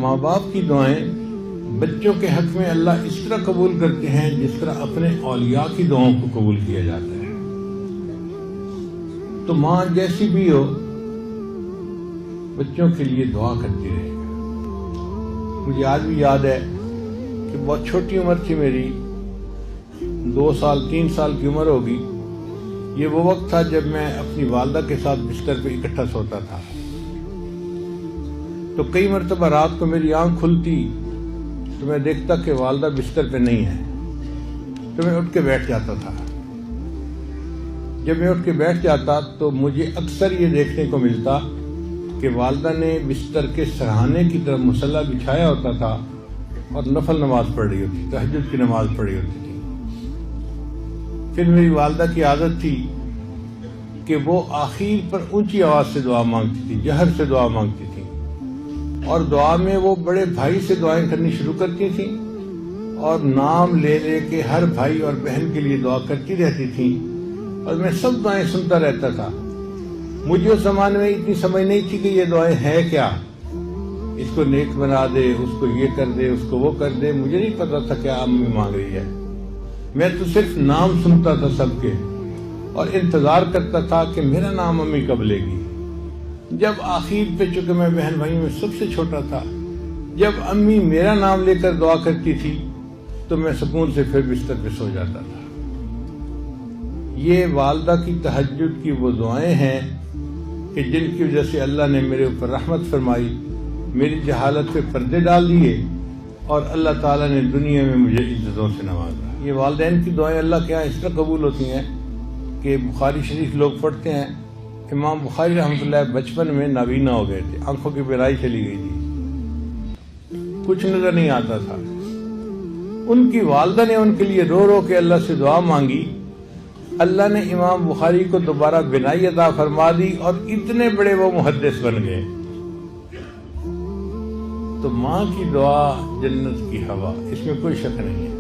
ماں باپ کی دعائیں بچوں کے حق میں اللہ اس طرح قبول کرتے ہیں جس طرح اپنے اولیاء کی دعاؤں کو قبول کیا جاتا ہے۔ تو ماں جیسی بھی ہو بچوں کے لیے دعا کرتی رہے گا۔ مجھے آج بھی یاد ہے کہ بہت چھوٹی عمر تھی میری، 2 سال 3 سال کی عمر ہوگی۔ یہ وہ وقت تھا جب میں اپنی والدہ کے ساتھ بستر پہ اکٹھا سوتا تھا۔ تو کئی مرتبہ رات کو میری آنکھ کھلتی تو میں دیکھتا کہ والدہ بستر پہ نہیں ہے، تو میں اٹھ کے بیٹھ جاتا تھا۔ جب میں اٹھ کے بیٹھ جاتا تو مجھے اکثر یہ دیکھنے کو ملتا کہ والدہ نے بستر کے سرہانے کی طرف مصلی بچھایا ہوتا تھا اور نفل نماز پڑھ رہی ہوتی، تہجد کی نماز پڑھی ہوتی تھی۔ پھر میری والدہ کی عادت تھی کہ وہ آخر پر اونچی آواز سے دعا مانگتی تھی، جہر سے دعا مانگتی تھی، اور دعا میں وہ بڑے بھائی سے دعائیں کرنی شروع کرتی تھیں اور نام لے لے کے ہر بھائی اور بہن کے لیے دعا کرتی رہتی تھیں، اور میں سب دعائیں سنتا رہتا تھا۔ مجھے اس زمانے میں اتنی سمجھ نہیں تھی کہ یہ دعائیں ہیں کیا، اس کو نیک بنا دے، اس کو یہ کر دے، اس کو وہ کر دے، مجھے نہیں پتا تھا کیا امی مانگ رہی ہے۔ میں تو صرف نام سنتا تھا سب کے اور انتظار کرتا تھا کہ میرا نام امی کب لے گی۔ جب آخر پہ چونکہ میں بہن بھائی میں سب سے چھوٹا تھا، جب امی میرا نام لے کر دعا کرتی تھی تو میں سکون سے پھر بستر پہ سو جاتا تھا۔ یہ والدہ کی تہجد کی وہ دعائیں ہیں کہ جن کی وجہ سے اللہ نے میرے اوپر رحمت فرمائی، میری جہالت پہ پردے ڈال دیے، اور اللہ تعالیٰ نے دنیا میں مجھے عزتوں سے نوازا۔ یہ والدین کی دعائیں اللہ کے یہاں اس طرح قبول ہوتی ہیں کہ بخاری شریف لوگ پڑھتے ہیں، امام بخاری رحمۃ اللہ بچپن میں نابینا ہو گئے تھے، آنکھوں کی بہرائی چلی گئی تھی، کچھ نظر نہیں آتا تھا۔ ان کی والدہ نے ان کے لیے رو رو کے اللہ سے دعا مانگی، اللہ نے امام بخاری کو دوبارہ بینائی عطا فرما دی اور اتنے بڑے وہ محدث بن گئے۔ تو ماں کی دعا جنت کی ہوا، اس میں کوئی شک نہیں ہے۔